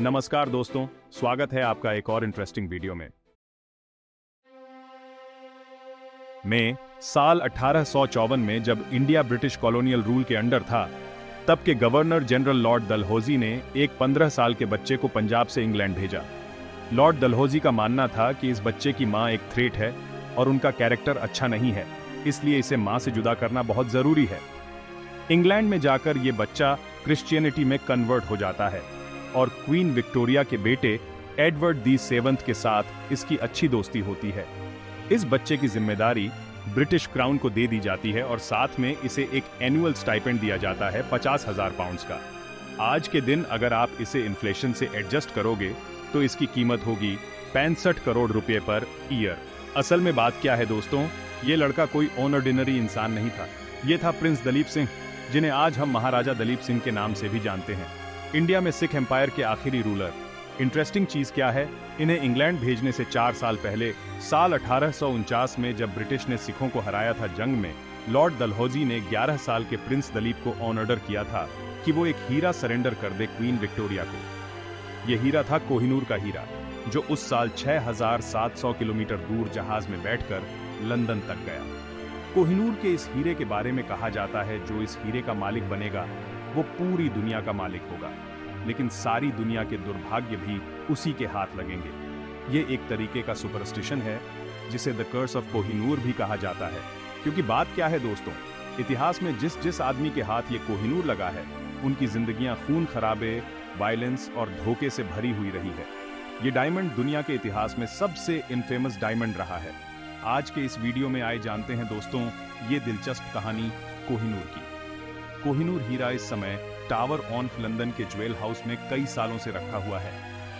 नमस्कार दोस्तों, स्वागत है आपका एक और इंटरेस्टिंग वीडियो में। साल 1854 में जब इंडिया ब्रिटिश कॉलोनियल रूल के अंडर था, तब के गवर्नर जनरल लॉर्ड डलहौजी ने एक 15 साल के बच्चे को पंजाब से इंग्लैंड भेजा। लॉर्ड डलहौजी का मानना था कि इस बच्चे की मां एक थ्रेट है और उनका कैरेक्टर अच्छा नहीं है, इसलिए इसे मां से जुदा करना बहुत जरूरी है। इंग्लैंड में जाकर ये बच्चा क्रिश्चियनिटी में कन्वर्ट हो जाता है और क्वीन विक्टोरिया के बेटे एडवर्ड दी सेवंथ के साथ इसकी अच्छी दोस्ती होती है। इस बच्चे की जिम्मेदारी ब्रिटिश क्राउन को दे दी जाती है और साथ में इसे एक एनुअल स्टाइपेंड दिया जाता है 50,000 पाउंड्स का। आज के दिन अगर आप इसे इन्फ्लेशन से एडजस्ट करोगे तो इसकी कीमत होगी 65 करोड़ रुपए पर ईयर। असल में बात क्या है दोस्तों, ये लड़का कोई ऑर्डिनरी इंसान नहीं था। ये था प्रिंस दलीप सिंह, जिन्हें आज हम महाराजा दलीप सिंह के नाम से भी जानते हैं। इंडिया में सिख एम्पायर के आखिरी रूलर। इंटरेस्टिंग चीज क्या है, इन्हें इंग्लैंड भेजने से 4 साल पहले साल 1849 में जब ब्रिटिश ने सिखों को हराया था जंग में, लॉर्ड डलहौजी ने 11 साल के प्रिंस दलीप को ऑर्डर किया था कि वो एक हीरा सरेंडर कर दे क्वीन विक्टोरिया को। यह हीरा था कोहिनूर का हीरा, जो उस साल 6,700 किलोमीटर दूर जहाज में बैठकर लंदन तक गया। कोहिनूर के इस हीरे के बारे में कहा जाता है, जो इस हीरे का मालिक बनेगा वो पूरी दुनिया का मालिक होगा, लेकिन सारी दुनिया के दुर्भाग्य भी उसी के हाथ लगेंगे। ये एक तरीके का सुपरस्टिशन है जिसे द कर्स ऑफ कोहिनूर भी कहा जाता है। क्योंकि बात क्या है दोस्तों, इतिहास में जिस जिस आदमी के हाथ ये कोहिनूर लगा है, उनकी जिंदगियां खून खराबे, वायलेंस और धोखे से भरी हुई रही है। ये डायमंड दुनिया के इतिहास में सबसे इनफेमस डायमंड रहा है। आज के इस वीडियो में आए जानते हैं दोस्तों ये दिलचस्प कहानी कोहिनूर की। कोहिनूर हीरा इस समय टावर ऑन लंदन के ज्वेल हाउस में कई सालों से रखा हुआ है,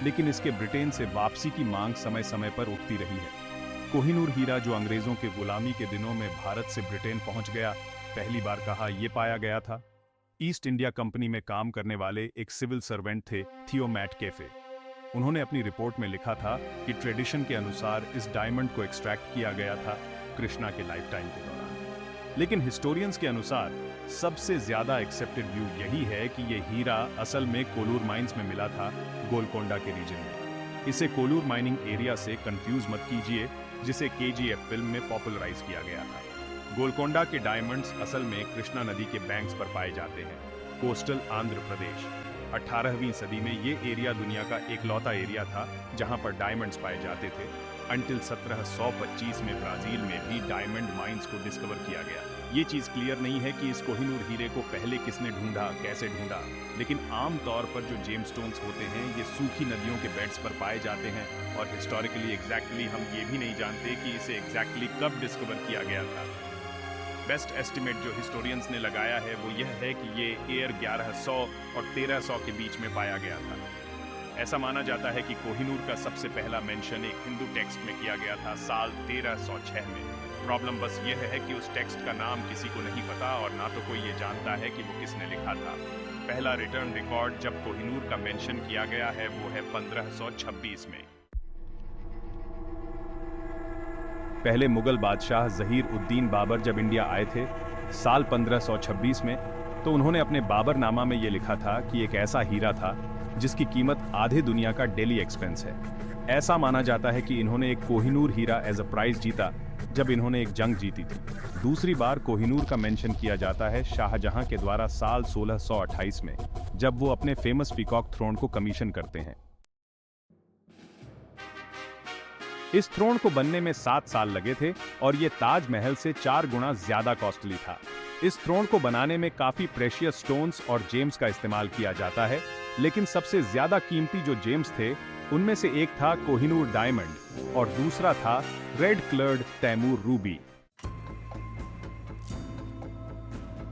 लेकिन इसके ब्रिटेन से वापसी की मांग समय समय पर उठती रही है। कोहिनूर हीरा, जो अंग्रेजों के गुलामी के दिनों में भारत से ब्रिटेन पहुंच गया, पहली बार कहा यह पाया गया था। ईस्ट इंडिया कंपनी में काम करने वाले एक सिविल सर्वेंट थे थियो मैट कैफे। उन्होंने अपनी रिपोर्ट में लिखा था कि ट्रेडिशन के अनुसार इस डायमंड को एक्सट्रैक्ट किया गया था कृष्णा के लाइफ टाइम के दौरान। लेकिन हिस्टोरियंस के अनुसार सबसे ज्यादा एक्सेप्टेड व्यू यही है कि यह हीरा असल में कोलूर माइंस में मिला था, गोलकोंडा के रीजन में। इसे कोलूर माइनिंग एरिया से कंफ्यूज मत कीजिए, जिसे केजीएफ फिल्म में पॉपुलराइज किया गया था। गोलकोंडा के डायमंड्स असल में कृष्णा नदी के बैंक्स पर पाए जाते हैं, कोस्टल आंध्र प्रदेश। 18वीं सदी में ये एरिया दुनिया का एकलौता एरिया था जहां पर डायमंड्स पाए जाते थे, अंटिल 1725 में ब्राजील में भी डायमंड माइंस को डिस्कवर किया गया। ये चीज क्लियर नहीं है कि इस कोहिनूर हीरे को पहले किसने ढूंढा, कैसे ढूंढा, लेकिन आम तौर पर जो जेमस्टोन्स होते हैं ये सूखी नदियों के बेड्स पर पाए जाते हैं और हिस्टोरिकली एग्जैक्टली हम ये भी नहीं जानते कि इसे एग्जैक्टली कब डिस्कवर किया गया था। बेस्ट एस्टिमेट जो हिस्टोरियंस ने लगाया है वो यह है कि ये ईयर 1100 और 1300 के बीच में पाया गया था। ऐसा माना जाता है कि कोहिनूर का सबसे पहला मेंशन एक हिंदू टेक्स्ट में किया गया था साल 1306 में। प्रॉब्लम बस यह है कि उस टेक्स्ट का नाम किसी को नहीं पता और ना तो कोई ये जानता है कि वो किसने लिखा था। पहला रिटर्न रिकॉर्ड जब कोहिनूर का मेंशन किया गया है वो है 1526 में। पहले मुगल बादशाह जहीर उद्दीन बाबर जब इंडिया आए थे साल 1526 में, तो उन्होंने अपने बाबरनामा में ये लिखा था कि एक ऐसा हीरा था जिसकी कीमत आधे दुनिया का डेली एक्सपेंस है। ऐसा माना जाता है कि इन्होंने एक कोहिनूर हीरा एज अ प्राइज जीता जब इन्होंने एक जंग जीती थी। दूसरी बार कोहिनूर का मेंशन किया जाता है शाहजहां के द्वारा साल 1628 में, जब वो अपने फेमस पीकॉक थ्रोन को कमीशन करते हैं। इस थ्रोन को बनने में 7 साल लगे थे और ये ताजमहल से 4 गुना ज्यादा कॉस्टली था। इस थ्रोन को बनाने में काफी प्रेशियस स्टोन्स और जेम्स का इस्तेमाल किया जाता है, लेकिन सबसे ज्यादा कीमती जो जेम्स थे उनमें से एक था कोहिनूर डायमंड और दूसरा था रेड क्लर्ड तैमूर रूबी।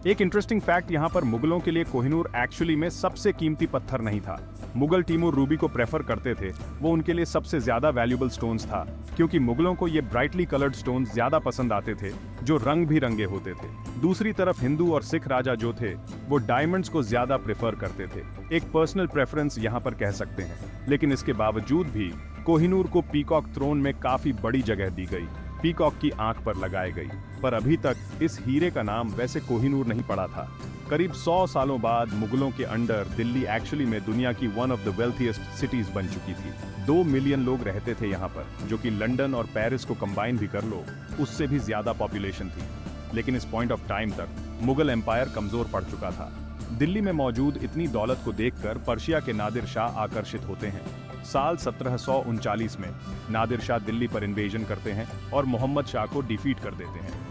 एक इंटरेस्टिंग फैक्ट यहाँ पर मुगलों के लिए कोहिनूर एक्चुअली में सबसे कीमती पत्थर नहीं था। मुगल टीमूर रूबी को प्रेफर करते थे, वो उनके लिए सबसे ज्यादा वैल्यूएबल स्टोन्स था, क्योंकि मुगलों को ये ब्राइटली कलर्ड स्टोन्स ज्यादा पसंद आते थे जो रंग भी रंगे होते थे। दूसरी तरफ हिंदू और सिख राजा जो थे वो डायमंड्स को ज्यादा प्रेफर करते थे। एक पर्सनल प्रेफरेंस यहाँ पर कह सकते हैं, लेकिन इसके बावजूद भी कोहिनूर को पीकॉक थ्रोन में काफी बड़ी जगह दी गई, पीकॉक की आंख पर लगाई गई। पर अभी तक इस हीरे का नाम वैसे कोहिनूर नहीं पड़ा था। करीब 100 सालों बाद मुगलों के अंडर दिल्ली एक्चुअली में दुनिया की वन ऑफ द वेल्थीएस्ट सिटीज बन चुकी थी। 2 मिलियन लोग रहते थे यहाँ पर, जो कि लंदन और पेरिस को कंबाइन भी कर लो उससे भी ज्यादा पॉपुलेशन थी। लेकिन इस पॉइंट ऑफ टाइम तक मुगल एम्पायर कमजोर पड़ चुका था। दिल्ली में मौजूद इतनी दौलत को देखकर पर्शिया के नादिर शाह आकर्षित होते हैं। साल 1739 में नादिर शाह दिल्ली पर इन्वेजन करते हैं और मोहम्मद शाह को डिफीट कर देते हैं।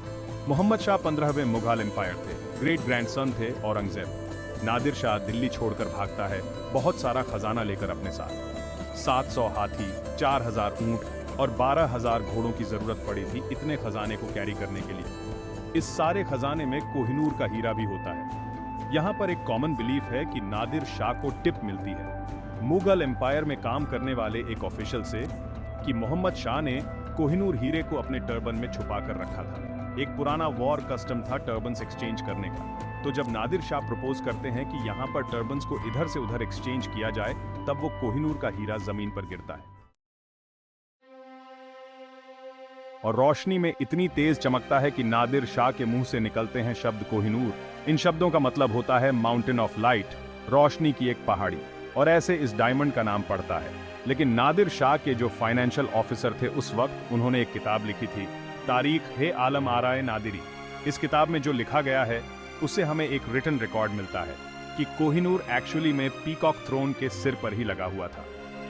मोहम्मद शाह 15वें मुगल एम्पायर थे, ग्रेट ग्रैंडसन थे औरंगजेब। नादिर शाह दिल्ली छोड़कर भागता है, बहुत सारा खजाना लेकर अपने साथ। 700 हाथी, 4000 ऊंट और 12000 घोड़ों की जरूरत पड़ी थी इतने खजाने को कैरी करने के लिए। इस सारे खजाने में कोहिनूर का हीरा भी होता है। यहाँ पर एक कॉमन बिलीफ है कि नादिर शाह को टिप मिलती है मुगल एम्पायर में काम करने वाले एक ऑफिशियल से कि मोहम्मद शाह ने कोहिनूर हीरे को अपने टर्बन में छुपा कर रखा था। एक पुराना वॉर कस्टम था टर्बन्स एक्सचेंज करने का। तो जब नादिर शाह प्रपोज करते हैं कि यहाँ पर टर्बन्स को इधर से उधर एक्सचेंज किया जाए, तब वो कोहिनूर का हीरा जमीन पर गिरता है और रोशनी में इतनी तेज चमकता है कि नादिर शाह के मुंह से निकलते हैं शब्द कोहिनूर। इन शब्दों का मतलब होता है माउंटेन ऑफ लाइट, रोशनी की एक पहाड़ी, और ऐसे इस डायमंड का नाम पड़ता है। लेकिन नादिर शाह के जो फाइनेंशियल ऑफिसर थे उस वक्त, उन्होंने एक किताब लिखी थी, तारीख है आलम आराए नादिरी। इस किताब में जो लिखा गया है उससे हमें एक रिटन रिकॉर्ड मिलता है कि कोहिनूर एक्चुअली में पीकॉक थ्रोन के सिर पर ही लगा हुआ था।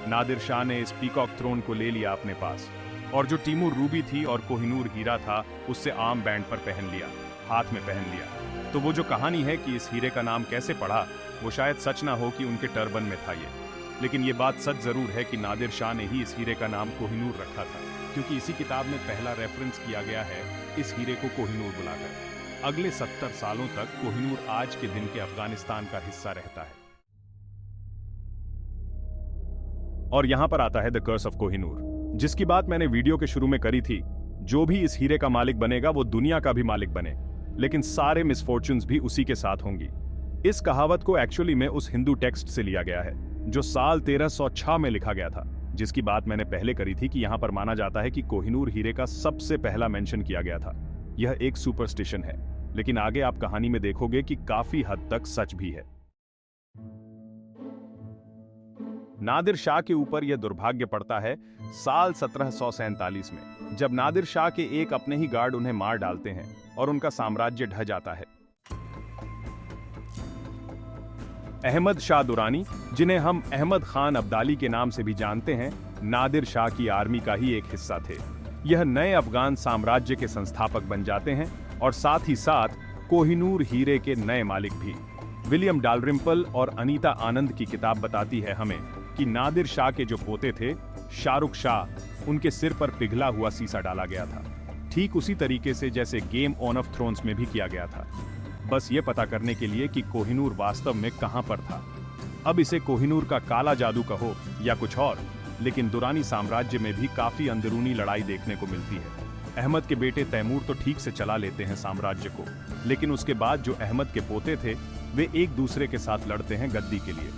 नादिर शाह ने इस पीकॉक थ्रोन को ले लिया अपने पास, और जो टीमूर रूबी थी और कोहिनूर हीरा था उससे आर्म बैंड पर पहन लिया, हाथ में पहन लिया। तो वो जो कहानी है कि इस हीरे का नाम कैसे पड़ा, वो शायद सच ना हो कि उनके टर्बन में था ये, लेकिन ये बात सच जरूर है कि नादिर शाह ने ही इस हीरे का नाम कोहिनूर रखा था, क्योंकि इसी किताब में पहला रेफरेंस किया गया है इस हीरे को कोहिनूर बुलाकर। अगले 70 सालों तक कोहिनूर आज के दिन के अफगानिस्तान का हिस्सा रहता है। और यहां पर आता है द कर्स ऑफ कोहिनूर, जिसकी बात मैंने वीडियो के शुरू में करी थी। जो भी इस हीरे का मालिक बनेगा वो दुनिया का भी मालिक बने, लेकिन सारे मिसफॉर्चून्स भी उसी के साथ होंगी। इस कहावत को एक्चुअली में उस हिंदू टेक्स्ट से लिया गया है जो साल 1306 में लिखा गया था, जिसकी बात मैंने पहले करी थी कि यहां पर माना जाता है कि कोहिनूर हीरे का सबसे पहला मेंशन किया गया था। यह एक सुपरस्टिशन है, लेकिन आगे आप कहानी में देखोगे कि काफी हद तक सच भी है। नादिर शाह के ऊपर यह दुर्भाग्य पड़ता है साल 1747 में, जब नादिर शाह के एक अपने ही गार्ड उन्हें मार डालते हैं और उनका साम्राज्य ढह जाता है। अहमद शाह दुरानी, जिन्हें हम अहमद खान अब्दाली के नाम से भी जानते हैं, नादिर शाह की आर्मी का ही एक हिस्सा थे। यह नए अफगान साम्राज्य के संस्थापक बन जाते हैं और साथ ही साथ कोहिनूर हीरे के नए मालिक भी। विलियम डालरिम्पल और अनीता आनंद की किताब बताती है हमें कि नादिर शाह के जो पोते थे शाहरुख शाह, उनके सिर पर पिघला हुआ सीसा डाला गया था, ठीक उसी तरीके से जैसे गेम ऑन ऑफ थ्रोन्स में भी किया गया था, बस ये पता करने के लिए कि कोहिनूर वास्तव में कहां पर था। अब इसे कोहिनूर का काला जादू कहो या कुछ और, लेकिन दुरानी साम्राज्य में भी काफी अंदरूनी लड़ाई देखने को मिलती है। अहमद के बेटे तैमूर तो ठीक से चला लेते हैं साम्राज्य को, लेकिन उसके बाद जो अहमद के पोते थे वे एक दूसरे के साथ लड़ते हैं गद्दी के लिए।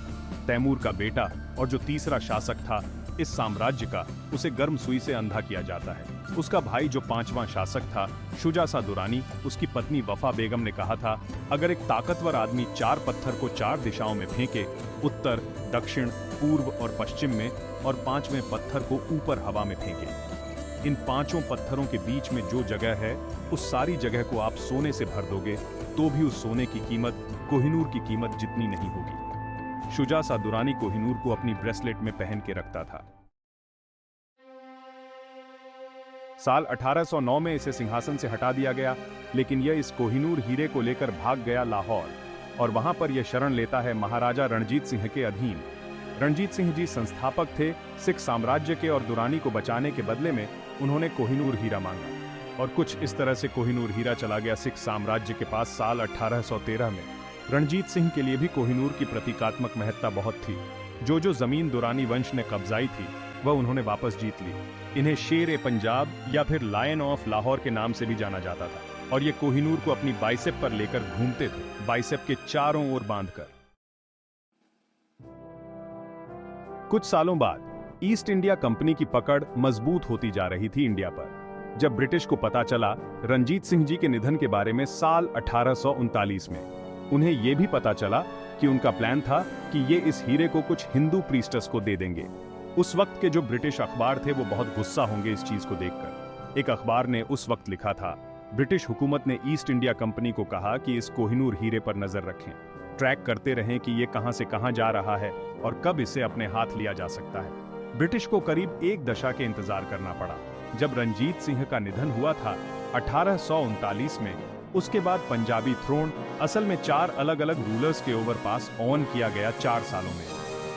तैमूर का बेटा और जो तीसरा शासक था इस साम्राज्य का, उसे गर्म सुई से अंधा किया जाता है। उसका भाई जो 5वां शासक था शुजा सा दुरानी, उसकी पत्नी वफा बेगम ने कहा था, अगर एक ताकतवर आदमी 4 पत्थर को 4 दिशाओं में फेंके, उत्तर, दक्षिण, पूर्व और पश्चिम में, और 5वें पत्थर को ऊपर हवा में फेंके, इन 5 पत्थरों के बीच में जो जगह है उस सारी जगह को आप सोने से भर दोगे तो भी उस सोने की कीमत कोहिनूर की कीमत जितनी नहीं होगी। शुजा सा दुरानी कोहिनूर को अपनी ब्रेसलेट में पहन के रखता था। साल 1809 में इसे सिंहासन से हटा दिया गया, लेकिन यह इस कोहिनूर हीरे को लेकर भाग गया लाहौर, और वहां पर यह शरण लेता है महाराजा रणजीत सिंह के अधीन। रणजीत सिंह जी संस्थापक थे सिख साम्राज्य के, और दुरानी को बचाने के बदले में उन्होंने कोहिनूर हीरा मांगा, और कुछ इस तरह से कोहिनूर हीरा चला गया सिख साम्राज्य के पास साल 1813 में। रणजीत सिंह के लिए भी कोहिनूर की प्रतीकात्मक महत्ता बहुत थी। जो जो जमीन दुरानी वंश ने कब्जाई थी वह उन्होंने वापस जीत ली। इन्हें शेर ए पंजाब या फिर लायन ऑफ लाहौर के नाम से भी जाना जाता था, और ये कोहिनूर को अपनी बाइसेप पर लेकर घूमते थे, बाइसेप के चारों ओर बांधकर। कुछ सालों बाद ईस्ट इंडिया कंपनी की पकड़ मजबूत होती जा रही थी इंडिया पर, जब ब्रिटिश को पता चला रणजीत सिंह जी के निधन के बारे में साल 1839 में। उन्हें यह भी पता चला कि उनका प्लान था कि ये इस हीरे को कुछ हिंदू प्रीस्टस को दे देंगे। उस वक्त के जो ब्रिटिश अखबार थे वो बहुत गुस्सा होंगे इस चीज को देखकर। एक अखबार ने उस वक्त लिखा था, ब्रिटिश हुकूमत ने ईस्ट इंडिया कंपनी को कहा कि इस कोहिनूर हीरे पर नजर रखें, ट्रैक करते रहें कि ये कहां से कहां जा रहा है और कब इसे अपने हाथ लिया जा सकता है। ब्रिटिश को करीब एक दशा के इंतजार करना पड़ा। जब रंजीत सिंह का निधन हुआ था 1839 में, उसके बाद पंजाबी थ्रोन असल में 4 अलग अलग रूलर्स के ओवरपास ऑन किया गया 4 सालों में।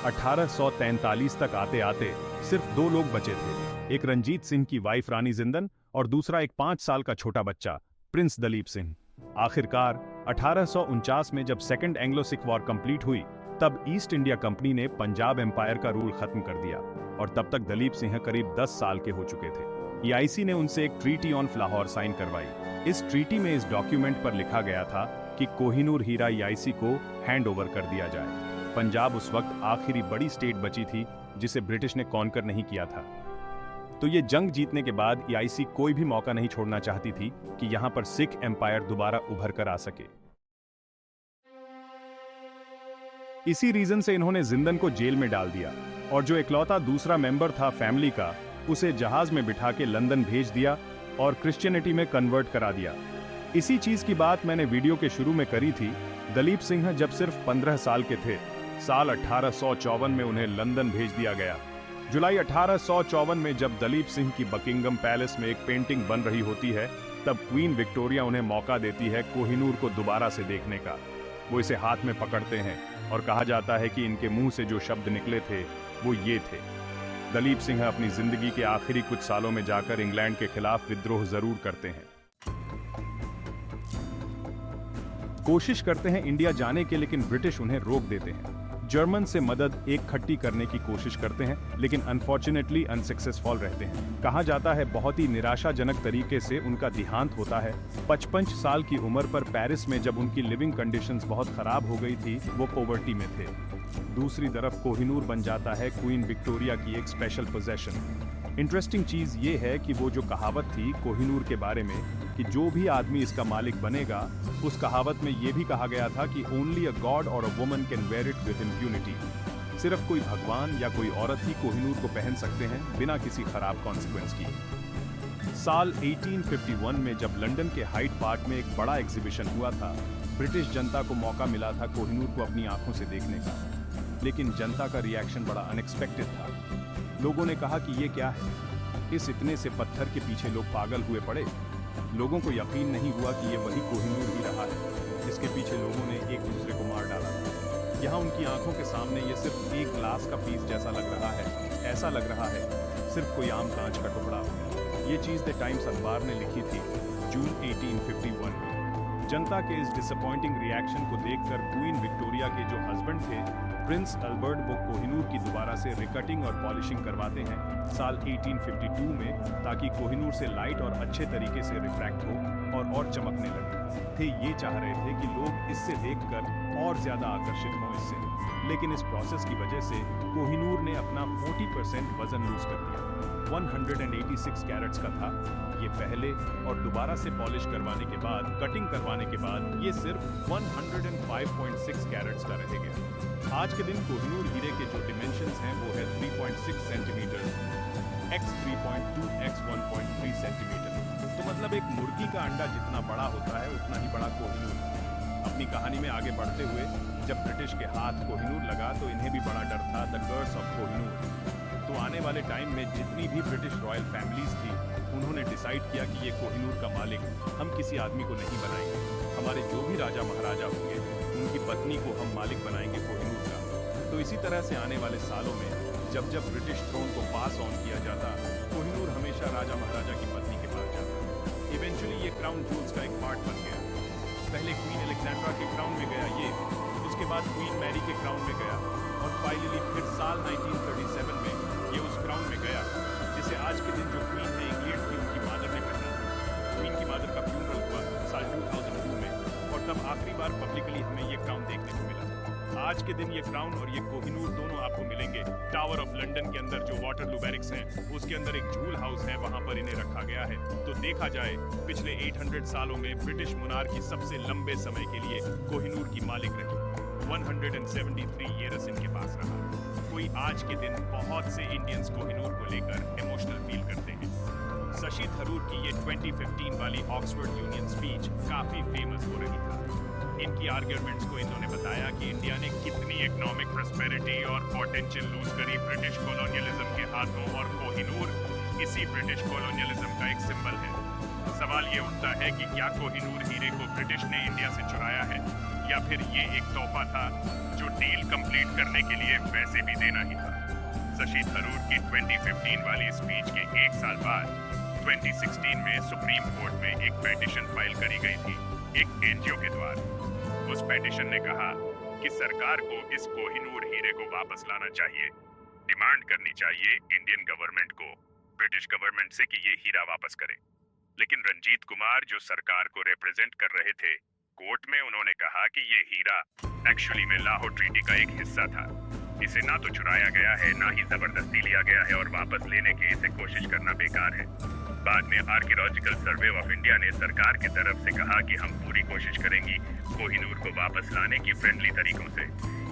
1843 तक आते आते सिर्फ 2 लोग बचे थे, एक रंजीत सिंह की वाइफ रानी जिंदन और दूसरा एक 5 साल का छोटा बच्चा प्रिंस दलीप सिंह। आखिरकार 1849 में जब second Anglo Sikh war complete हुई, तब ईस्ट इंडिया कंपनी ने पंजाब एम्पायर का रूल खत्म कर दिया और तब तक दलीप सिंह करीब 10 साल के हो चुके थे। ईआईसी ने उनसे एक ट्रीटी ऑन लाहौर साइन करवाई। इस ट्रीटी में इस डॉक्यूमेंट पर लिखा गया था कि कोहिनूर हीरा ईआईसी को हैंड ओवर कर दिया जाए। पंजाब उस वक्त आखिरी बड़ी स्टेट बची थी जिसे ब्रिटिश ने कॉन्कर नहीं किया था। तो ये जंग जीतने के बाद ईआईसी कोई भी मौका नहीं छोड़ना चाहती थी कि यहां पर सिख एम्पायर दोबारा उभर कर आ सके। इसी रीजन से इन्होंने जिंदन को जेल में डाल दिया और जो इकलौता दूसरा मेंबर था फैमिली का, उसे जहाज में बिठा के लंदन भेज दिया और क्रिश्चियनिटी में कन्वर्ट करा दिया। इसी चीज की बात मैंने वीडियो के शुरू में करी थी। दलीप सिंह जब सिर्फ 15 साल के थे, साल 1854 में उन्हें लंदन भेज दिया गया। जुलाई 1854 में जब दलीप सिंह की बकिंगम पैलेस में एक पेंटिंग बन रही होती है, तब क्वीन विक्टोरिया उन्हें मौका देती है कोहिनूर को दोबारा से देखने का। वो इसे हाथ में पकड़ते हैं और कहा जाता है कि इनके मुंह से जो शब्द निकले थे वो ये थे, दलीप सिंह अपनी जिंदगी के आखिरी कुछ सालों में जाकर इंग्लैंड के खिलाफ विद्रोह जरूर करते हैं, कोशिश करते हैं इंडिया जाने के, लेकिन ब्रिटिश उन्हें रोक देते हैं। जर्मन से मदद इकट्ठी करने की कोशिश करते हैं, लेकिन अनफॉर्चुनेटली अनसक्सेसफुल रहते हैं। कहा जाता है बहुत ही निराशाजनक तरीके से उनका देहांत होता है। 55 साल की उम्र पर पेरिस में जब उनकी लिविंग कंडीशंस बहुत खराब हो गई थी, वो पॉवर्टी में थे। दूसरी तरफ कोहिनूर बन जाता है क्वीन विक्टोरिया की एक स्पेशल पोजेशन। इंटरेस्टिंग चीज ये है कि वो जो कहावत थी कोहिनूर के बारे में कि जो भी आदमी इसका मालिक बनेगा, उस कहावत में ये भी कहा गया था कि ओनली अ गॉड और a woman can wear it with impunity. सिर्फ कोई भगवान या कोई औरत ही कोहिनूर को पहन सकते हैं बिना किसी खराब कॉन्सिक्वेंस की। साल 1851 में जब लंदन के हाइड पार्क में एक बड़ा एग्जीबिशन हुआ था, ब्रिटिश जनता को मौका मिला था कोहिनूर को अपनी आंखों से देखने का, लेकिन जनता का रिएक्शन बड़ा अनएक्सपेक्टेड था। लोगों ने कहा कि ये क्या है, इस इतने से पत्थर के पीछे लोग पागल हुए पड़े। लोगों को यकीन नहीं हुआ कि ये वही कोहिनूर ही रहा है जिसके पीछे लोगों ने एक दूसरे को मार डाला। यहाँ उनकी आंखों के सामने ये सिर्फ एक ग्लास का पीस जैसा लग रहा है, ऐसा लग रहा है सिर्फ कोई आम कांच का टुकड़ा हो। ये चीज द टाइम्स अखबार ने लिखी थी जून 1851 में। जनता के इस डिसअपॉइंटिंग रिएक्शन को देखकर क्वीन विक्टोरिया के जो हस्बैंड थे प्रिंस अल्बर्ट, वो कोहिनूर की दोबारा से रिकटिंग और पॉलिशिंग करवाते हैं साल 1852 में, ताकि कोहिनूर से लाइट और अच्छे तरीके से रिफ्रैक्ट हो और चमकने लगे। थे ये चाह रहे थे कि लोग इससे देखकर और ज्यादा आकर्षित हों इससे, लेकिन इस प्रोसेस की वजह से कोहिनूर ने अपना 40% वजन लूज कर दिया। 186 कैरेट्स का था ये पहले, और दोबारा से पॉलिश करवाने के बाद, कटिंग करवाने के बाद ये सिर्फ 105.6 कैरेट्स का रह गया। आज के दिन कोहिनूर हीरे के जो डिमेंशंस हैं वो है 3.6 सेंटीमीटर x 3.2 x 1.3 सेंटीमीटर। तो मतलब एक मुर्गी का अंडा जितना बड़ा होता है उतना ही बड़ा कोहिनूर। अपनी कहानी में आगे बढ़ते हुए जब ब्रिटिश के हाथ कोहिनूर लगा तो इन्हें भी बड़ा डर था, द कर्स ऑफ कोहिनूर। तो आने वाले टाइम में जितनी भी ब्रिटिश रॉयल फैमिलीज थी, उन्होंने डिसाइड किया कि ये कोहिनूर का मालिक हम किसी आदमी को नहीं बनाएंगे। हमारे जो भी राजा महाराजा होंगे उनकी पत्नी को हम मालिक बनाएंगे कोहिनूर का। तो इसी तरह से आने वाले सालों में जब जब ब्रिटिश थ्रोन को पास ऑन किया जाता, कोहिनूर हमेशा राजा महाराजा की पत्नी के पास जाता। इवेंचुअली ये क्राउन ज्यूल्स का एक पार्ट बन गया। पहले क्वीन अलेक्जेंड्रा के क्राउन में गया ये, उसके बाद क्वीन मैरी के क्राउन में गया, और फाइनली फिर साल 1937 में ये उस क्राउन में गया जिसे आज के दिन जो क्वीन है इंग्लैंड की, उनकी मदर ने पहना था। क्वीन की मदर का फ्यूनरल हुआ साल 2002 में, और तब आखिरी बार पब्लिकली हमें ये क्राउन देखने को मिला। आज के दिन ये क्राउन और ये कोहिनूर दोनों आपको मिलेंगे टावर ऑफ लंदन के अंदर, जो वाटरलू बैरिक्स हैं उसके अंदर एक झूल हाउस है, वहां पर इन्हें रखा गया है। तो देखा जाए पिछले 800 सालों में ब्रिटिश मुनारकी सबसे लंबे समय के लिए कोहिनूर की मालिक रही। 173 ईयर्स इनके पास रहा। कोई आज के दिन बहुत से इंडियंस कोहिनूर को लेकर इमोशनल फील करते हैं। शशि थरूर की ये 2015 वाली ऑक्सफोर्ड यूनियन स्पीच काफी फेमस हो रही थी। इनकी आर्ग्यूमेंट्स को इन्होंने बताया कि इंडिया ने कितनी इकोनॉमिक प्रॉस्पेरिटी और पोटेंशियल लूज करी ब्रिटिश कॉलोनियलिज्म के हाथों, और कोहिनूर इसी ब्रिटिश कॉलोनियलिज्म का एक सिंबल है। सवाल ये उठता है कि क्या कोहिनूर हीरे को ब्रिटिश ने इंडिया से चुराया है, या फिर ये एक तोहफा था जो डील कंप्लीट करने के लिए वैसे भी देना ही था। शशि थरूर की 2015 वाली स्पीच के एक साल बाद 2016 में सुप्रीम कोर्ट में एक पेटिशन फाइल करी गई थी एक एनजीओ के द्वारा। उस पेटिशन ने कहा कि सरकार को इस कोहिनूर हीरे को वापस लाना चाहिए, डिमांड करनी चाहिए इंडियन गवर्नमेंट को, ब्रिटिश गवर्नमेंट से कि ये हीरा वापस करे। लेकिन रंजीत कुमार जो सरकार को रिप्रेजेंट कर रहे थे, कोर्ट में उन्होंने कहा कि ये हीरा एक्चुअली में लाहौर ट्रीटी का एक हिस्सा था। इसे ना तो चुराया गया है, ना ही जबरदस्ती लिया गया है, और वापस लेने की इसे कोशिश करना बेकार है। बाद में आर्कियोलॉजिकल सर्वे ऑफ इंडिया ने सरकार की तरफ से कहा कि हम पूरी कोशिश करेंगी कोहिनूर को वापस लाने की फ्रेंडली तरीकों से।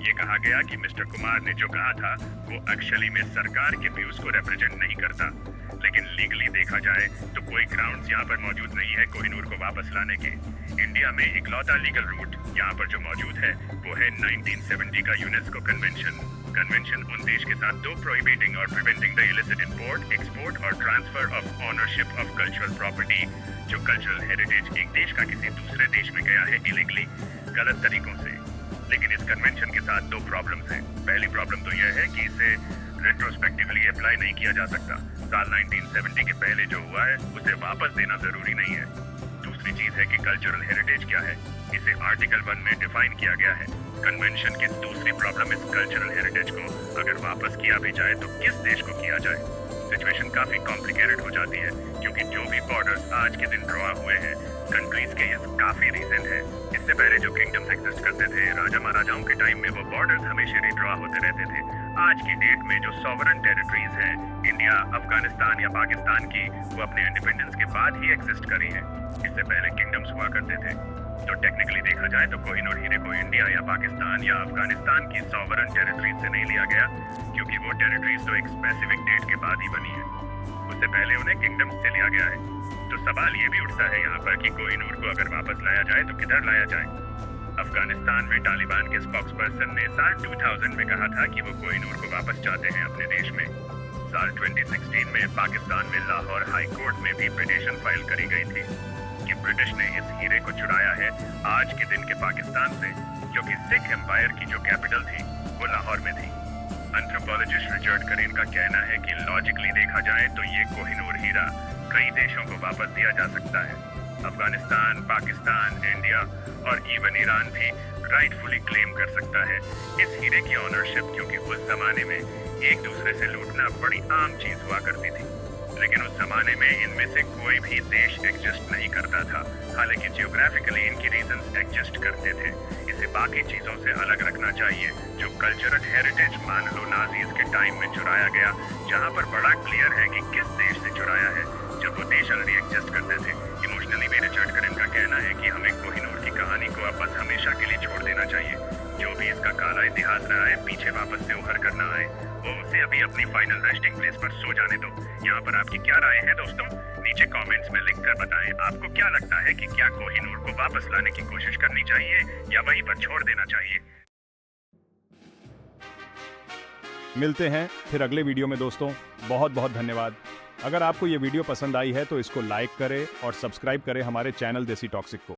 ये कहा गया कि मिस्टर कुमार ने जो कहा था वो एक्चुअली में सरकार के व्यूज को रिप्रेजेंट नहीं करता, लेकिन लीगली देखा जाए तो कोई ग्राउंड्स यहाँ पर मौजूद नहीं है कोहिनूर को वापस लाने के। इंडिया में इकलौता लीगल रूट यहाँ पर जो मौजूद है वो है 1970 का यूनेस्को कन्वेंशन उन देश के साथ दो प्रोहिबिटिंग और preventing the illicit import, export और transfer of ownership of cultural property, जो कल्चरल हेरिटेज एक देश का किसी दूसरे देश में गया है इलीगली, गलत तरीकों से। लेकिन इस कन्वेंशन के साथ दो प्रॉब्लम्स हैं। पहली प्रॉब्लम तो यह है कि इसे रेट्रोस्पेक्टिवली अप्लाई नहीं किया जा सकता। साल 1970 के पहले जो हुआ है उसे वापस देना जरूरी नहीं है। दूसरी चीज है कि कल्चरल हेरिटेज क्या है, इसे आर्टिकल 1 में डिफाइन किया गया है। कन्वेंशन की दूसरी प्रॉब्लम इस कल्चरल हेरिटेज को अगर वापस किया भी जाए तो किस देश को किया जाए। सिचुएशन काफी कॉम्प्लिकेटेड हो जाती है, क्योंकि जो भी बॉर्डर्स आज के दिन ड्रॉ हुए हैं कंट्रीज के, ये काफी रीसेंट है। इससे पहले जो किंगडम्स एग्जिस्ट करते थे, राजा महाराजाओं के टाइम में, वो बॉर्डर्स हमेशा रिड्रॉ होते रहते थे। आज की डेट में जो सॉवरन टेरिटरीज हैं इंडिया, अफगानिस्तान या पाकिस्तान की, वो अपने इंडिपेंडेंस के बाद ही एग्जिस्ट करी हैं। इससे पहले किंगडम्स हुआ करते थे। तो टेक्निकली देखा जाए तो कोहिनूर हीरे को इंडिया या पाकिस्तान या अफगानिस्तान की सॉवरन टेरिटरीज से नहीं लिया गया, क्योंकि वो टेरिटरीज तो एक स्पेसिफिक डेट के बाद ही बनी है। उससे पहले उन्हें किंगडम से लिया गया है। तो सवाल ये भी उठता है यहाँ पर कि कोहिनूर को अगर वापस लाया जाए तो किधर लाया जाए। अफगानिस्तान में तालिबान के स्पोक्स पर्सन ने साल 2000 में कहा था कि वो कोहिनूर को वापस चाहते हैं अपने देश में। साल 2016 में पाकिस्तान में लाहौर हाई कोर्ट में भी पिटीशन फाइल करी गई थी कि ब्रिटिश ने इस हीरे को चुराया है आज के दिन के पाकिस्तान से, क्योंकि सिख एम्पायर की जो कैपिटल थी वो लाहौर में थी। एंथ्रोपोलॉजिस्ट रिचर्ड करेन का कहना है कि लॉजिकली देखा जाए तो ये कोहिनूर हीरा कई देशों को वापस दिया जा सकता है। अफगानिस्तान, पाकिस्तान, इंडिया और इवन ईरान भी राइटफुली क्लेम कर सकता है इस हीरे की ऑनरशिप, क्योंकि उस जमाने में एक दूसरे से लूटना बड़ी आम चीज हुआ करती थी। लेकिन उस जमाने में इनमें से कोई भी देश एग्जिस्ट नहीं करता था, हालांकि जियोग्राफिकली इनकी रीजंस एग्जिस्ट करते थे। इसे बाकी चीजों से अलग रखना चाहिए जो कल्चरल हेरिटेज मान लो नाजीज के टाइम में चुराया गया, जहां पर बड़ा क्लियर है कि किस देश से चुराया है, जब वो देश ऑलरेडी एग्जिस्ट करते थे। इमोशनली भी रिचर्ड करेन का कहना है कि हमें कोहिनूर की कहानी को अब बस हमेशा के लिए छोड़ देना चाहिए। जो भी इसका काला इतिहास रहा है, पीछे वापस से उभर कर ना आए, वो उसे अभी अपनी फाइनल रेस्टिंग प्लेस पर सो जाने दो। यहाँ पर आपकी क्या राय है दोस्तों? नीचे कमेंट्स में लिख कर बताएं आपको क्या लगता है कि क्या कोहिनूर को वापस लाने की कोशिश करनी चाहिए या वहीं पर छोड़ देना चाहिए। मिलते हैं फिर अगले वीडियो में दोस्तों। बहुत बहुत धन्यवाद। अगर आपको ये वीडियो पसंद आई है तो इसको लाइक करें और सब्सक्राइब करें हमारे चैनल देसी टॉक्सिक को।